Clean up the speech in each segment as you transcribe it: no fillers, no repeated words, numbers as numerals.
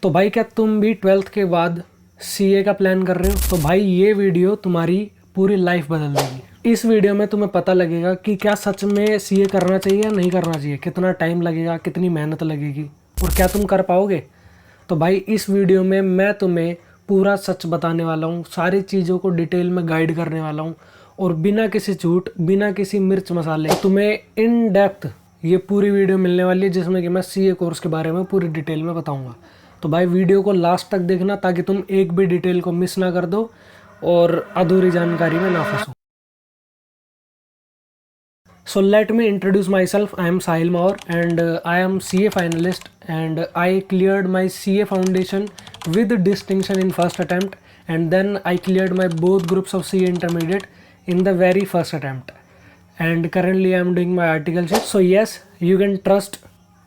तो भाई क्या तुम भी 12th के बाद सीए का प्लान कर रहे हो? तो भाई ये वीडियो तुम्हारी पूरी लाइफ बदल देगी। इस वीडियो में तुम्हें पता लगेगा कि क्या सच में सीए करना चाहिए या नहीं करना चाहिए, कितना टाइम लगेगा, कितनी मेहनत लगेगी और क्या तुम कर पाओगे। तो भाई इस वीडियो में मैं तुम्हें पूरा सच बताने वाला हूँ, सारी चीज़ों को डिटेल में गाइड करने वाला हूँ और बिना किसी झूठ, बिना किसी मिर्च मसाले तुम्हें इन डेप्थ ये पूरी वीडियो मिलने वाली है, जिसमें कि मैं सीए कोर्स के बारे में पूरी डिटेल में बताऊंगा। तो भाई वीडियो को लास्ट तक देखना ताकि तुम एक भी डिटेल को मिस ना कर दो और अधूरी जानकारी में ना फंसो। So let me introduce myself. I am Sahil Maur and I am CA finalist and I cleared my CA foundation with distinction in first attempt, and then I cleared my both groups of CA intermediate in the very first attempt, and currently I am doing my articleship. So yes, you can trust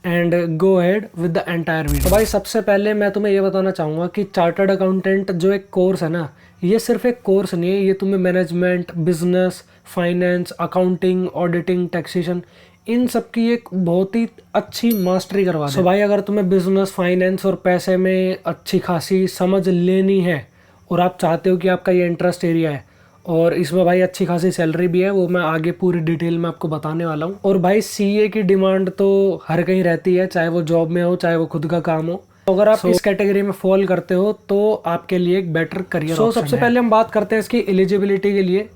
and go ahead with the entire video. तो भाई सबसे पहले मैं तुम्हें ये बताना चाहूँगा कि चार्टर्ड अकाउंटेंट जो एक कोर्स है ना, ये सिर्फ एक कोर्स नहीं है, ये तुम्हें management, business, finance, accounting, auditing, taxation, इन सब की एक बहुत ही अच्छी मास्टरी करवा दे। तो भाई अगर तुम्हें बिजनेस, फाइनेंस और पैसे में अच्छी खासी समझ लेनी है और आप चाहते हो कि आपका ये इंटरेस्ट एरिया है और इसमें भाई अच्छी खासी सैलरी भी है, वो मैं आगे पूरी डिटेल में आपको बताने वाला हूँ। और भाई सीए की डिमांड तो हर कहीं रहती है, चाहे वो जॉब में हो, चाहे वो खुद का काम हो। तो अगर आप इस कैटेगरी में फॉल करते हो तो आपके लिए एक बेटर करियर ऑप्शन है। सबसे पहले हम बात करते हैं इसकी एलिजिबिलिटी के लिए।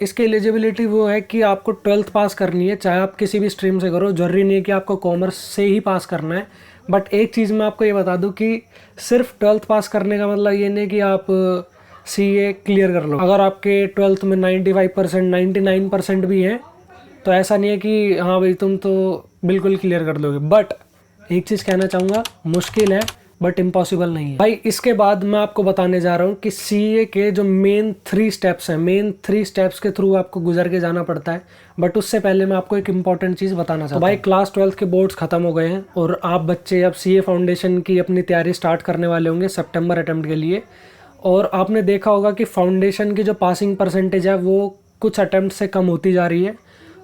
इसकी एलिजिबिलिटी वो है कि आपको 12th पास करनी है, चाहे आप किसी भी स्ट्रीम से करो, जरूरी नहीं है कि आपको कॉमर्स से ही पास करना है। बट एक चीज़ मैं आपको ये बता दूँ कि सिर्फ 12th पास करने का मतलब ये नहीं कि आप सीए क्लियर कर लो। अगर आपके 12th में 95%, 99% भी हैं तो ऐसा नहीं है कि हाँ भाई तुम तो बिल्कुल क्लियर कर दोगे। बट एक चीज़ कहना चाहूँगा, मुश्किल है बट इम्पॉसिबल नहीं है। भाई इसके बाद मैं आपको बताने जा रहा हूँ कि सीए के जो मेन 3 स्टेप्स हैं, मेन 3 स्टेप्स के थ्रू आपको गुजर के जाना पड़ता है। बट उससे पहले मैं आपको एक इंपॉर्टेंट चीज़ बताना चाहता हूँ। भाई क्लास 12th के बोर्ड्स खत्म हो गए हैं और आप बच्चे अब सीए फाउंडेशन की अपनी तैयारी स्टार्ट करने वाले होंगे सितंबर अटेम्प्ट के लिए। और आपने देखा होगा कि फाउंडेशन की जो पासिंग परसेंटेज है वो कुछ अटेम्प्ट से कम होती जा रही है।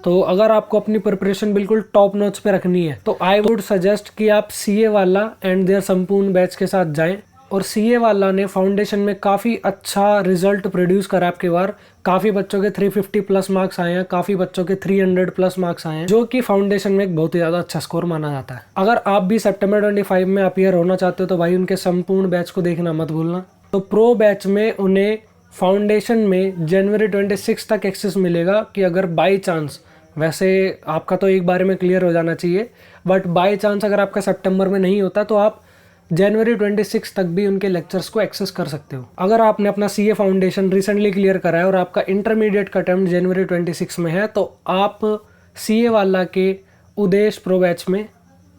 तो अगर आपको अपनी प्रिपरेशन बिल्कुल टॉप नॉच पे रखनी है तो आई वुड सजेस्ट कि आप सीए वाला एंड देयर संपूर्ण बैच के साथ जाएं। और सीए वाला ने फाउंडेशन में काफ़ी अच्छा रिजल्ट प्रोड्यूस करा आपके बार। काफ़ी बच्चों के 350 प्लस मार्क्स आए हैं, काफ़ी बच्चों के 300 प्लस मार्क्स आए हैं, जो कि फाउंडेशन में एक बहुत ही ज़्यादा अच्छा स्कोर माना जाता है। अगर आप भी सितंबर 25 में अपीयर होना चाहते हो तो भाई उनके संपूर्ण बैच को देखना मत भूलना। तो प्रो बैच में उन्हें फाउंडेशन में जनवरी 26 तक एक्सेस मिलेगा कि अगर बाई चांस, वैसे आपका तो एक बार में क्लियर हो जाना चाहिए, बट बाई चांस अगर आपका सितंबर में नहीं होता तो आप जनवरी 26 तक भी उनके लेक्चर्स को एक्सेस कर सकते हो। अगर आपने अपना सीए फाउंडेशन रिसेंटली क्लियर करा है और आपका इंटरमीडिएट का अटेम्प्ट जनवरी 26 में है तो आप सीए वाला के उदेश प्रो बैच में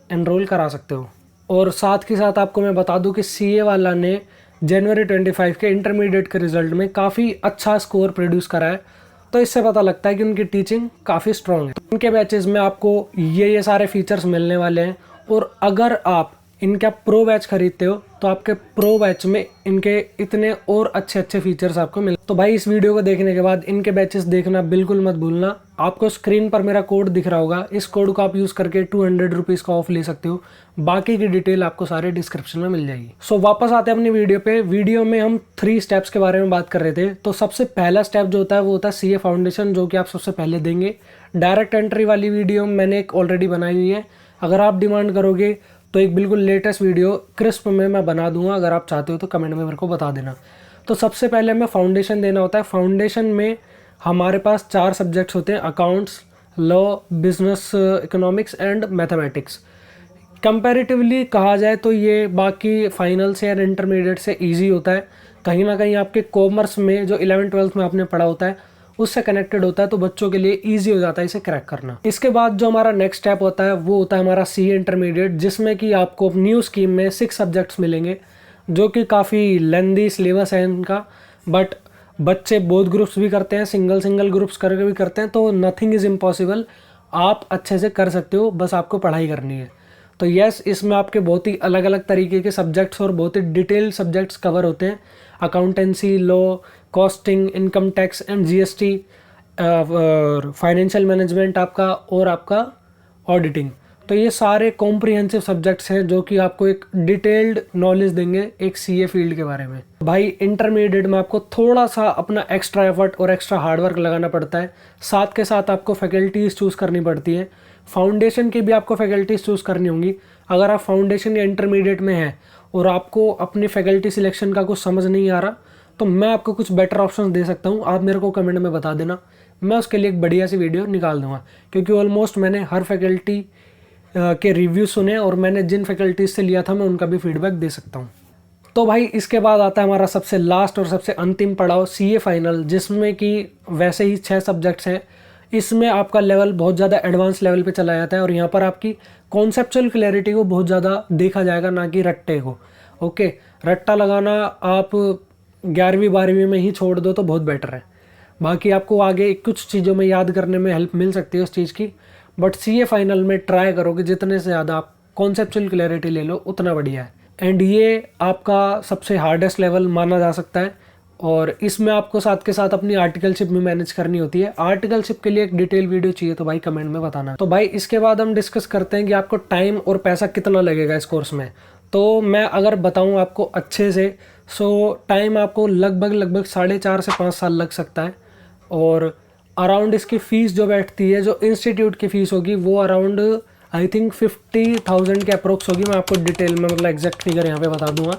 एनरोल करा सकते हो। और साथ के साथ आपको मैं बता दूं कि सीए वाला ने जनवरी 25 के इंटरमीडिएट के रिजल्ट में काफ़ी अच्छा स्कोर प्रोड्यूस करा है। तो इससे पता लगता है कि उनकी टीचिंग काफ़ी स्ट्रॉन्ग है। तो उनके बैचेस में आपको ये सारे फीचर्स मिलने वाले हैं। और अगर आप इनका प्रो बैच खरीदते हो तो आपके प्रो बैच में इनके इतने और अच्छे अच्छे फीचर्स आपको मिल। तो भाई इस वीडियो को देखने के बाद इनके बैचेस देखना बिल्कुल मत भूलना। आपको स्क्रीन पर मेरा कोड दिख रहा होगा, इस कोड को आप यूज़ करके 200 रुपीज़ का ऑफ ले सकते हो। बाकी की डिटेल आपको सारे डिस्क्रिप्शन में मिल जाएगी। सो वापस आते हैं अपनी वीडियो पे। वीडियो में हम 3 स्टेप्स के बारे में बात कर रहे थे। तो सबसे पहला स्टेप जो होता है वो होता है सीए फाउंडेशन, जो कि आप सबसे पहले देंगे। डायरेक्ट एंट्री वाली वीडियो मैंने एक ऑलरेडी बनाई हुई है, अगर आप डिमांड करोगे तो एक बिल्कुल लेटेस्ट वीडियो क्रिस्प में मैं बना दूंगा। अगर आप चाहते हो तो कमेंट में मेरे को बता देना। तो सबसे पहले हमें फाउंडेशन देना होता है। फाउंडेशन में हमारे पास 4 सब्जेक्ट्स होते हैं, accounts, law, business, economics and mathematics. Comparatively कहा जाए तो ये बाकी फाइनल से या इंटरमीडिएट से ईजी होता है। कहीं ना कहीं आपके कॉमर्स में जो 11th-12th में आपने पढ़ा होता है उससे कनेक्टेड होता है, तो बच्चों के लिए इजी हो जाता है इसे क्रैक करना। इसके बाद जो हमारा नेक्स्ट स्टेप होता है वो होता है हमारा सीए इंटरमीडिएट, जिसमें कि आपको न्यू स्कीम में 6 सब्जेक्ट्स मिलेंगे, जो कि काफ़ी लेंदी सिलेबस है इनका। बट बच्चे बोथ ग्रुप्स भी करते हैं, सिंगल ग्रुप्स करके भी करते हैं, तो नथिंग इज़ इम्पॉसिबल। आप अच्छे से कर सकते हो, बस आपको पढ़ाई करनी है। तो यस, इसमें आपके बहुत ही अलग अलग तरीके के सब्जेक्ट्स और बहुत ही डिटेल सब्जेक्ट्स कवर होते हैं। Accountancy, law, costing, income tax and GST, financial management आपका, और आपका ऑडिटिंग। तो ये सारे कॉम्प्रिहेंसिव सब्जेक्ट्स हैं जो कि आपको एक डिटेल्ड नॉलेज देंगे एक सीए फील्ड के बारे में। भाई इंटरमीडिएट में आपको थोड़ा सा अपना एक्स्ट्रा एफर्ट और एक्स्ट्रा हार्डवर्क लगाना पड़ता है, साथ के साथ आपको फैकल्टीज़ चूज़ करनी पड़ती है। फाउंडेशन की भी आपको फैकल्टीज़ चूज़ करनी होंगी। अगर आप फाउंडेशन या इंटरमीडिएट में हैं और आपको अपनी फैकल्टी सिलेक्शन का कुछ समझ नहीं आ रहा, तो मैं आपको कुछ बेटर ऑप्शंस दे सकता हूँ। आप मेरे को कमेंट में बता देना, मैं उसके लिए एक बढ़िया सी वीडियो निकाल दूँगा, क्योंकि ऑलमोस्ट मैंने हर फैकल्टी के रिव्यू सुने और मैंने जिन फैकल्टीज से लिया था मैं उनका भी फीडबैक दे सकता हूँ। तो भाई इसके बाद आता है हमारा सबसे लास्ट और सबसे अंतिम पड़ाव, सीए फाइनल, जिसमें कि वैसे ही 6 सब्जेक्ट्स हैं। इसमें आपका लेवल बहुत ज़्यादा एडवांस लेवल पे चला जाता है और यहाँ पर आपकी कॉन्सेप्चुअल क्लैरिटी को बहुत ज़्यादा देखा जाएगा, ना कि रट्टे को। ओके, रट्टा लगाना आप 11वीं 12वीं में ही छोड़ दो तो बहुत बेटर है। बाकी आपको आगे कुछ चीज़ों में याद करने में हेल्प मिल सकती है उस चीज़ की, बट सीए फाइनल में ट्राई करो कि जितने से ज़्यादा आप कॉन्सेप्चुअल क्लैरिटी ले लो उतना बढ़िया है। एंड ये आपका सबसे हार्डेस्ट लेवल माना जा सकता है और इसमें आपको साथ के साथ अपनी आर्टिकलशिप भी मैनेज करनी होती है। आर्टिकलशिप के लिए एक डिटेल वीडियो चाहिए तो भाई कमेंट में बताना। तो भाई इसके बाद हम डिस्कस करते हैं कि आपको टाइम और पैसा कितना लगेगा इस कोर्स में। तो मैं अगर बताऊँ आपको अच्छे से, सो टाइम आपको लगभग 4.5 से 5 साल लग सकता है। और अराउंड इसकी फ़ीस जो बैठती है, जो इंस्टीट्यूट की फ़ीस होगी, वो अराउंड आई थिंक 50,000 के अप्रोक्स होगी। मैं आपको डिटेल में मतलब एग्जैक्ट फिगर यहाँ पे बता दूंगा।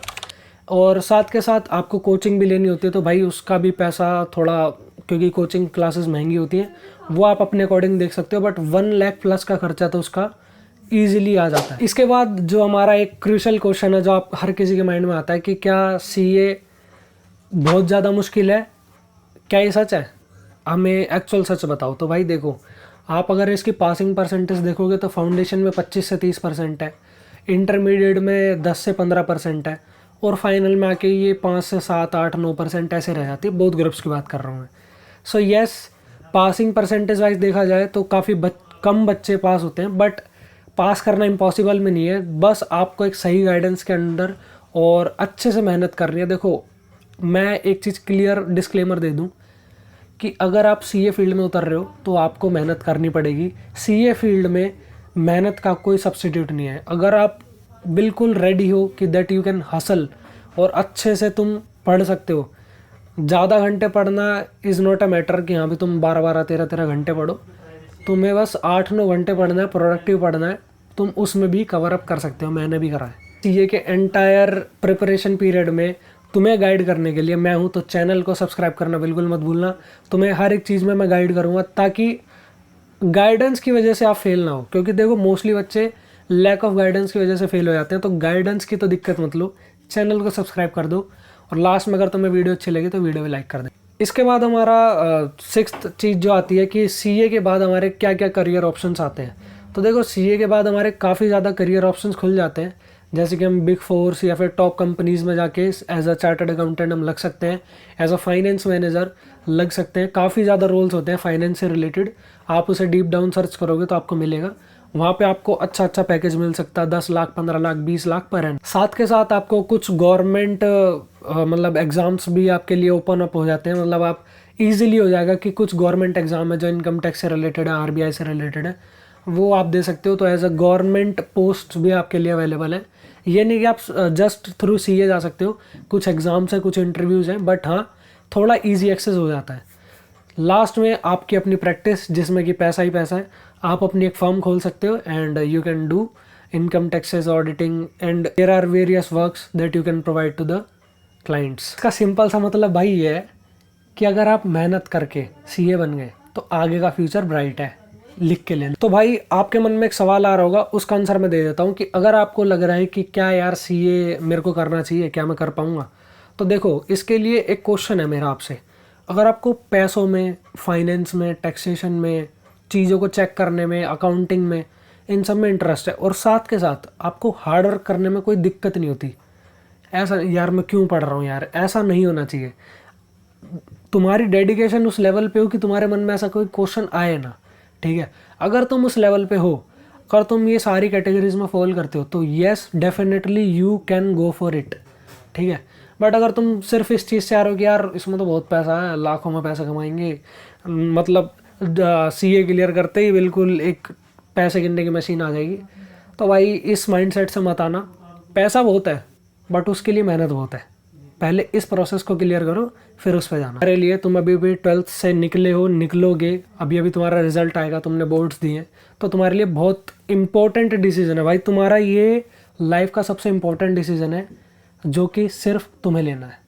और साथ के साथ आपको कोचिंग भी लेनी होती है, तो भाई उसका भी पैसा थोड़ा, क्योंकि कोचिंग क्लासेस महंगी होती हैं, वो आप अपने अकॉर्डिंग देख सकते हो, बट 1 लाख प्लस का खर्चा तो उसका ईजिली आ जाता है। इसके बाद जो हमारा एक क्रूशियल क्वेश्चन है जो आप हर किसी के माइंड में आता है कि क्या सीए बहुत ज़्यादा मुश्किल है, क्या ये सच है? हमें एक्चुअल सच बताओ। तो भाई देखो, आप अगर इसकी पासिंग परसेंटेज देखोगे तो फाउंडेशन में 25 से 30% है, इंटरमीडिएट में 10 से 15% है, और फाइनल में आके ये 5 से 7, 8, 9% ऐसे रह जाती है। बहुत ग्रुप्स की बात कर रहा हूँ मैं। So yes, passing percentage wise देखा जाए तो काफ़ी कम बच्चे पास होते हैं, बट पास करना इम्पॉसिबल में नहीं है। बस आपको एक सही गाइडेंस के अंदर और अच्छे से मेहनत करनी है। देखो, मैं एक चीज़ क्लियर डिस्क्लेमर दे दूँ कि अगर आप सीए फील्ड में उतर रहे हो तो आपको मेहनत करनी पड़ेगी। सीए फील्ड में मेहनत का कोई सब्स्टिट्यूट नहीं है। अगर आप बिल्कुल रेडी हो कि दैट यू कैन हसल और अच्छे से तुम पढ़ सकते हो, ज़्यादा घंटे पढ़ना इज़ नॉट अ मैटर कि हाँ भी तुम 12-12, 13-13 घंटे पढ़ो। तुम्हें बस 8-9 घंटे पढ़ना है, प्रोडक्टिव पढ़ना है, तुम उसमें भी कवर अप कर सकते हो। मैंने भी करा है। सीए के एंटायर प्रिपरेशन पीरियड में तुम्हें गाइड करने के लिए मैं हूँ, तो चैनल को सब्सक्राइब करना बिल्कुल मत भूलना। तुम्हें हर एक चीज़ में मैं गाइड करूँगा, ताकि गाइडेंस की वजह से आप फेल ना हो। क्योंकि देखो, मोस्टली बच्चे लैक ऑफ गाइडेंस की वजह से फेल हो जाते हैं। तो गाइडेंस की तो दिक्कत मत लो, चैनल को सब्सक्राइब कर दो, और लास्ट में अगर तुम्हें वीडियो अच्छी लगी तो वीडियो भी लाइक कर दे। इसके बाद हमारा 6th चीज़ जो आती है कि सीए के बाद हमारे क्या क्या करियर ऑप्शंस आते हैं। तो देखो, सीए के बाद हमारे काफ़ी ज़्यादा करियर ऑप्शंस खुल जाते हैं, जैसे कि हम बिग फोर्स या फिर टॉप कंपनीज़ में जाके एज अ चार्टर्ड अकाउंटेंट हम लग सकते हैं, एज अ फाइनेंस मैनेजर लग सकते हैं। काफ़ी ज़्यादा रोल्स होते हैं फाइनेंस से रिलेटेड, आप उसे डीप डाउन सर्च करोगे तो आपको मिलेगा। वहाँ पे आपको अच्छा पैकेज मिल सकता है, 10 लाख, 15 लाख, 20 लाख पर एंड। साथ के साथ आपको कुछ गवर्नमेंट मतलब एग्ज़ाम्स भी आपके लिए ओपन अप हो जाते हैं। मतलब आप ईजिली हो जाएगा कि कुछ गवर्नमेंट एग्ज़ाम है जो इनकम टैक्स से रिलेटेड है, आरबीआई से रिलेटेड है, वो आप दे सकते हो। तो एज अ गवर्नमेंट पोस्ट भी आपके लिए अवेलेबल है। ये नहीं कि आप जस्ट थ्रू सीए जा सकते हो, कुछ एग्ज़ाम्स हैं, कुछ इंटरव्यूज़ हैं, बट हाँ थोड़ा ईजी एक्सेस हो जाता है। लास्ट में आपकी अपनी प्रैक्टिस, जिसमें कि पैसा ही पैसा है। आप अपनी एक फर्म खोल सकते हो and you can do income taxes, auditing, and there are various works that you can provide to the clients. इसका सिंपल सा मतलब भाई ये है कि अगर आप मेहनत करके सीए बन गए तो आगे का फ्यूचर ब्राइट है, लिख के लेना। तो भाई आपके मन में एक सवाल आ रहा होगा, उसका आंसर मैं दे देता हूँ कि अगर आपको लग रहा है कि क्या यार सीए मेरे को करना चाहिए, क्या मैं कर पाऊँगा, तो देखो इसके लिए एक क्वेश्चन है मेरा आपसे। अगर आपको पैसों में, फाइनेंस में, टैक्सेशन में, चीज़ों को चेक करने में, अकाउंटिंग में, इन सब में इंटरेस्ट है, और साथ के साथ आपको हार्ड वर्क करने में कोई दिक्कत नहीं होती, ऐसा यार मैं क्यों पढ़ रहा हूँ यार, ऐसा नहीं होना चाहिए। तुम्हारी डेडिकेशन उस लेवल पे हो कि तुम्हारे मन में ऐसा कोई क्वेश्चन आए ना, ठीक है। अगर तुम उस लेवल पे हो, अगर तुम ये सारी कैटेगरीज में फॉल करते हो, तो yes definitely you can go for it, ठीक है। बट अगर तुम सिर्फ इस चीज़ से आ रहे हो कि यार इसमें तो बहुत पैसा है, लाखों में पैसा कमाएंगे, मतलब सीए क्लियर करते ही बिल्कुल एक पैसे गिनने की मशीन आ जाएगी। तो भाई इस माइंडसेट से मत आना। पैसा बहुत है बट उसके लिए मेहनत बहुत है। पहले इस प्रोसेस को क्लियर करो फिर उस पर जाना। मेरे लिए तुम अभी भी 12th से निकले हो, निकलोगे, अभी अभी तुम्हारा रिजल्ट आएगा, तुमने बोर्ड्स दिए, तो तुम्हारे लिए बहुत इंपॉर्टेंट डिसीजन है भाई। तुम्हारा ये लाइफ का सबसे इम्पोर्टेंट डिसीजन है जो कि सिर्फ तुम्हें लेना है।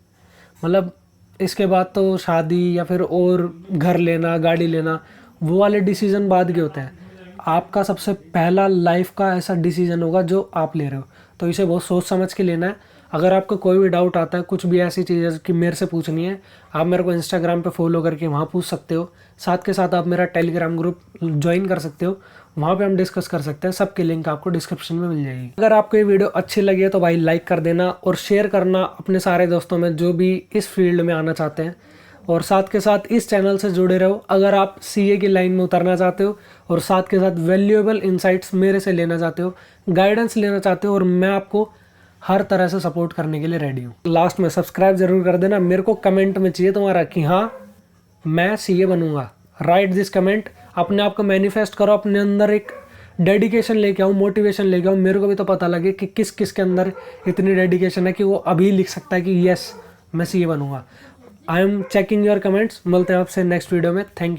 मतलब इसके बाद तो शादी या फिर और घर लेना, गाड़ी लेना, वो वाले डिसीजन बाद के होते हैं। आपका सबसे पहला लाइफ का ऐसा डिसीजन होगा जो आप ले रहे हो, तो इसे बहुत सोच समझ के लेना है। अगर आपको कोई भी डाउट आता है, कुछ भी ऐसी चीज़ है कि मेरे से पूछनी है, आप मेरे को इंस्टाग्राम पे फॉलो करके वहाँ पूछ सकते हो। साथ के साथ आप मेरा टेलीग्राम ग्रुप ज्वाइन कर सकते हो, वहाँ पे हम डिस्कस कर सकते हैं। सबकी लिंक आपको डिस्क्रिप्शन में मिल जाएगी। अगर आपको ये वीडियो अच्छी लगी है तो भाई लाइक कर देना और शेयर करना अपने सारे दोस्तों में जो भी इस फील्ड में आना चाहते हैं। और साथ के साथ इस चैनल से जुड़े रहो अगर आप सीए की लाइन में उतरना चाहते हो, और साथ के साथ वैल्यूएबल इंसाइट्स मेरे से लेना चाहते हो, गाइडेंस लेना चाहते हो, और मैं आपको हर तरह से सपोर्ट करने के लिए रेडी हूँ। लास्ट में सब्सक्राइब जरूर कर देना। मेरे को कमेंट में चाहिए तुम्हारा कि हाँ मैं सीए बनूंगा। राइट दिस कमेंट, अपने आप को मैनिफेस्ट करो, अपने अंदर एक डेडिकेशन लेके आओ, मोटिवेशन लेके आओ। मेरे को भी तो पता लगे कि किस किस के अंदर इतनी डेडिकेशन है कि वो अभी लिख सकता है कि यस मैं सीए बनूंगा। I am checking your comments. मिलते हैं आपसे नेक्स्ट वीडियो में। Thank you.